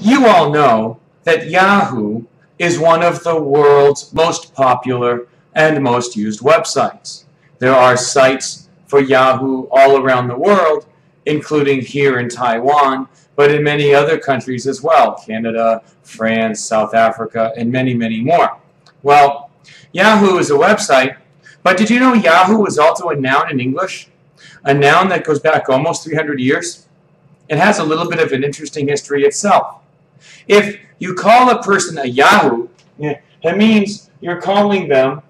You all know that Yahoo is one of the world's most popular and most used websites. There are sites for Yahoo all around the world, including here in Taiwan, but in many other countries as well, Canada, France, South Africa, and many, many more. Well, Yahoo is a website, but did you know Yahoo is also a noun in English? A noun that goes back almost 300 years? It has a little bit of an interesting history itself. If you call a person a Yahoo, that means you're calling them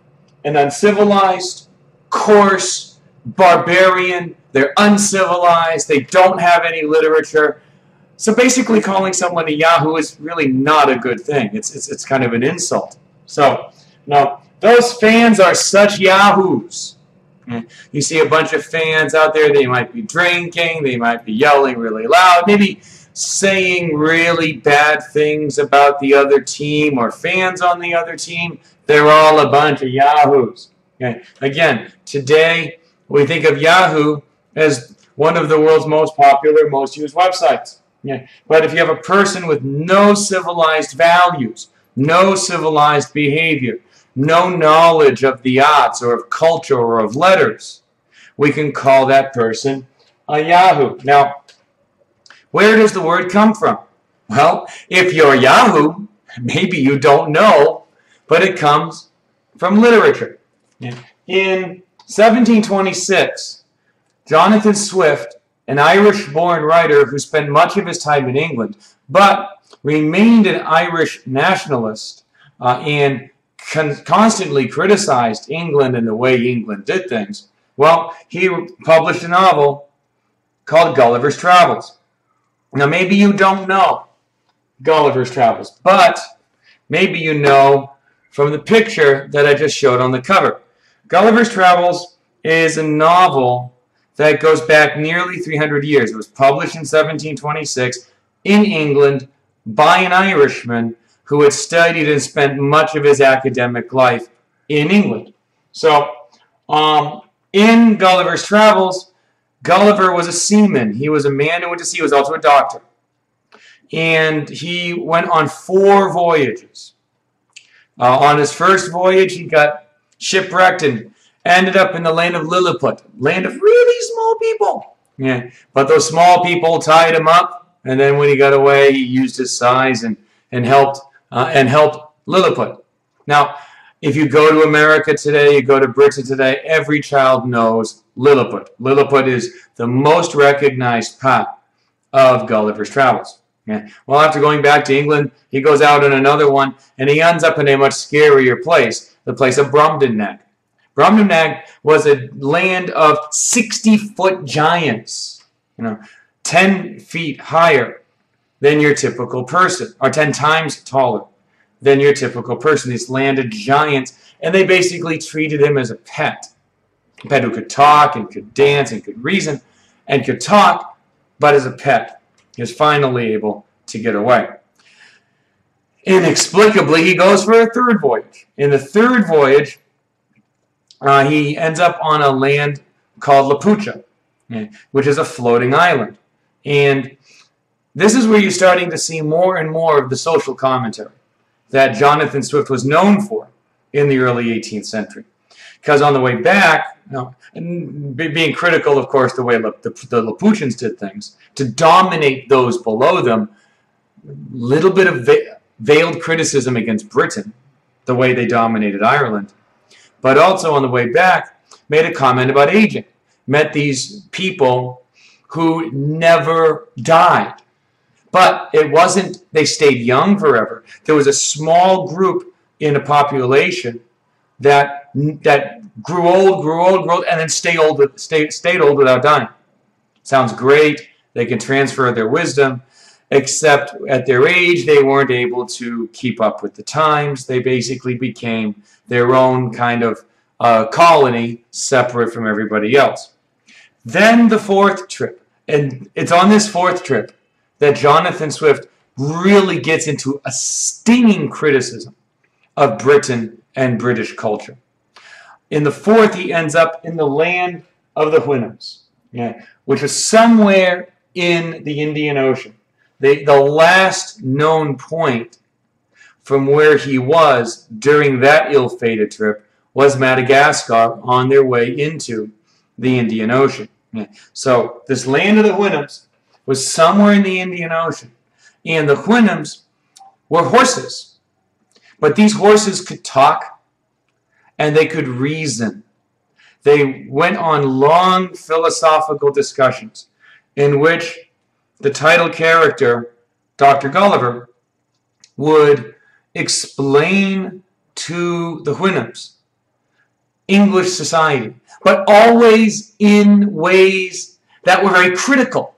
an uncivilized, coarse, barbarian, they're uncivilized, they don't have any literature. So basically calling someone a Yahoo is really not a good thing. It's kind of an insult. So, now, those fans are such Yahoos. You see a bunch of fans out there, they might be drinking, they might be yelling really loud, maybe saying really bad things about the other team or fans on the other team. They're all a bunch of Yahoos. Okay. Again, today we think of Yahoo as one of the world's most popular, most used websites. Okay. But if you have a person with no civilized values, no civilized behavior, no knowledge of the arts or of culture or of letters, we can call that person a Yahoo. Now, where does the word come from? Well, if you're Yahoo, maybe you don't know, but it comes from literature. In 1726, Jonathan Swift, an Irish-born writer who spent much of his time in England, but remained an Irish nationalist and constantly criticized England and the way England did things, well, he published a novel called Gulliver's Travels. Now, maybe you don't know Gulliver's Travels, but maybe you know from the picture that I just showed on the cover. Gulliver's Travels is a novel that goes back nearly 300 years. It was published in 1726 in England by an Irishman who had studied and spent much of his academic life in England. So, in Gulliver's Travels, Gulliver was a seaman. He was a man who went to sea. He was also a doctor. And he went on 4 voyages. On his first voyage, he got shipwrecked and ended up in the land of Lilliput, land of really small people. Yeah. But those small people tied him up, and then when he got away, he used his size and helped Lilliput. Now, if you go to America today, you go to Britain today, every child knows Lilliput. Lilliput is the most recognized part of Gulliver's Travels. Yeah. Well, after going back to England, he goes out on another one, and he ends up in a much scarier place, the place of Brobdingnag. Brobdingnag was a land of 60-foot giants, 10 feet higher than your typical person, or 10 times taller than your typical person. These landed giants, and they basically treated him as a pet who could talk and could dance and could reason and could talk, but as a pet. He was finally able to get away. Inexplicably, he goes for a 3rd voyage. In the 3rd voyage, he ends up on a land called Laputa, which is a floating island. And this is where you're starting to see more and more of the social commentary that Jonathan Swift was known for in the early 18th century. Because on the way back, and being critical, of course, the way the Laputians did things, to dominate those below them, little bit of veiled criticism against Britain, the way they dominated Ireland. But also on the way back, made a comment about aging. Met these people who never died. But it wasn't, they stayed young forever. There was a small group in a population that grew old, and then stayed old without dying. Sounds great. They can transfer their wisdom, except at their age, they weren't able to keep up with the times. They basically became their own kind of colony, separate from everybody else. Then the 4th trip, and it's on this 4th trip that Jonathan Swift really gets into a stinging criticism of Britain and British culture. In the 4th, he ends up in the land of the Houyhnhnms, which is somewhere in the Indian Ocean. the last known point from where he was during that ill-fated trip was Madagascar on their way into the Indian Ocean. So this land of the Houyhnhnms was somewhere in the Indian Ocean. And the Houyhnhnms were horses. But these horses could talk and they could reason. They went on long philosophical discussions in which the title character, Dr. Gulliver, would explain to the Houyhnhnms English society, but always in ways that were very critical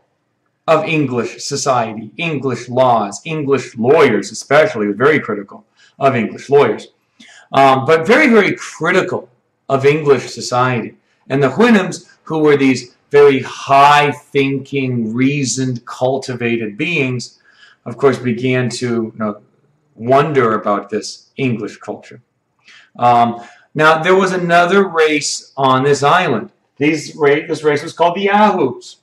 of English society, English laws, English lawyers especially, were very critical of English lawyers, but very, very critical of English society. And the Houyhnhnms, who were these very high-thinking, reasoned, cultivated beings, of course, began to wonder about this English culture. Now, there was another race on this island. This race was called the Yahoos.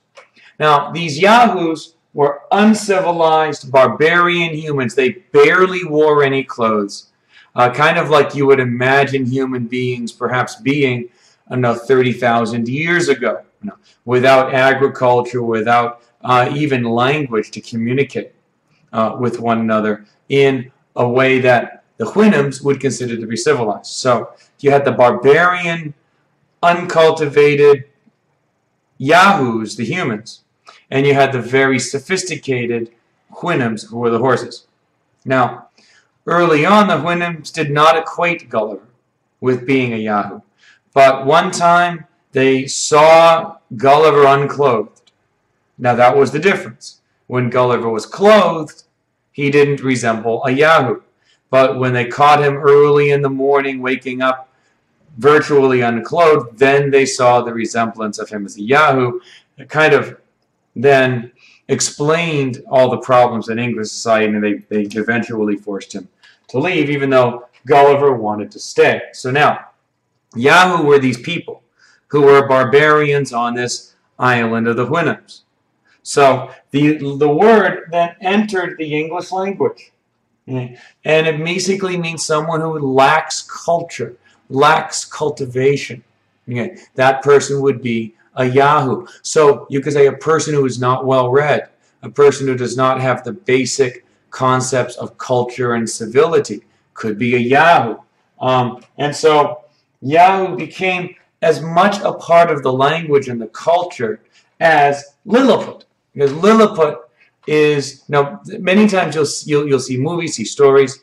Now, these Yahoos were uncivilized, barbarian humans. They barely wore any clothes, kind of like you would imagine human beings perhaps being 30,000 years ago, without agriculture, without even language to communicate with one another in a way that the Houyhnhnms would consider to be civilized. So you had the barbarian, uncultivated Yahoos, the humans, and you had the very sophisticated Houyhnhnms, who were the horses. Now, early on, the Houyhnhnms did not equate Gulliver with being a Yahoo, but one time they saw Gulliver unclothed. Now, that was the difference. When Gulliver was clothed, he didn't resemble a Yahoo. But when they caught him early in the morning, waking up virtually unclothed, then they saw the resemblance of him as a Yahoo. It kind of then explained all the problems in English society, and they eventually forced him to leave, even though Gulliver wanted to stay. So now, Yahoo were these people who were barbarians on this island of the Houyhnhnms. So the word then entered the English language. And it basically means someone who lacks culture, lacks cultivation. That person would be a Yahoo. So you could say a person who is not well read, a person who does not have the basic concepts of culture and civility could be a Yahoo. And so Yahoo became as much a part of the language and the culture as Lilliput. Because Lilliput is, many times you'll see movies, see stories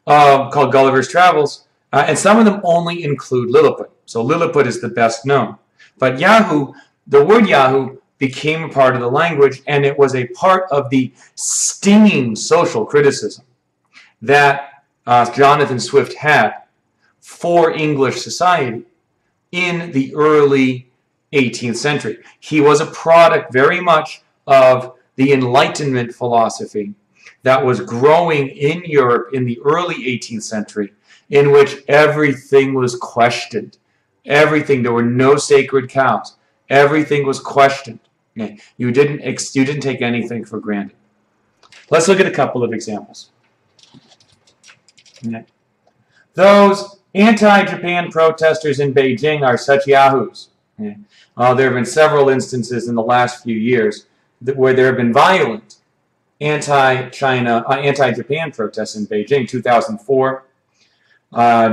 called Gulliver's Travels, and some of them only include Lilliput. So Lilliput is the best known. But Yahoo, the word Yahoo became a part of the language, and it was a part of the stinging social criticism that Jonathan Swift had for English society in the early 18th century. He was a product very much of the Enlightenment philosophy that was growing in Europe in the early 18th century, in which everything was questioned. Everything, there were no sacred cows. Everything was questioned. You didn't take anything for granted. Let's look at a couple of examples. Those anti-Japan protesters in Beijing are such yahoos. There have been several instances in the last few years where there have been violent anti-China, anti-Japan protests in Beijing. 2004,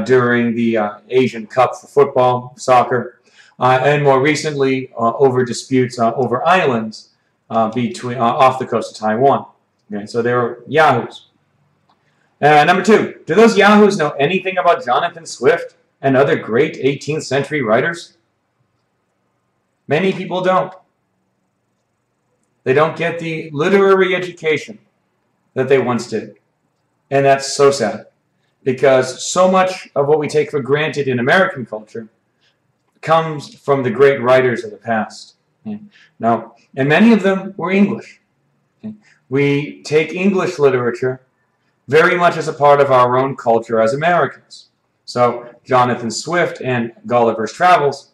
during the Asian Cup for football, soccer, and more recently over disputes over islands off the coast of Taiwan. So there were yahoos. Number two, do those yahoos know anything about Jonathan Swift and other great 18th century writers? Many people don't. They don't get the literary education that they once did. And that's so sad, because so much of what we take for granted in American culture comes from the great writers of the past. Now, and many of them were English. We take English literature very much as a part of our own culture as Americans. So Jonathan Swift and Gulliver's Travels,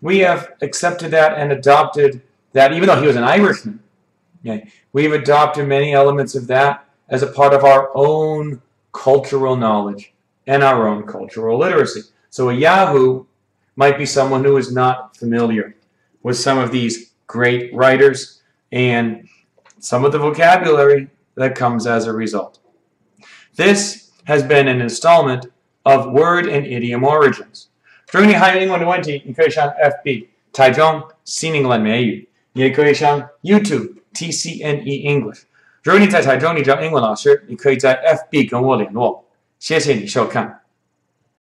we have accepted that and adopted that, even though he was an Irishman, Okay. We've adopted many elements of that as a part of our own cultural knowledge and our own cultural literacy. So a Yahoo might be someone who is not familiar with some of these great writers and some of the vocabulary that comes as a result. This has been an installment of Word and Idiom Origins. 如果你还有英文的问题，你可以上 FB 台中新英文美语，也可以上 YouTube TCNEEnglish。如果你在台中，你找英文老师，你可以在 FB 跟我联络。谢谢你收看。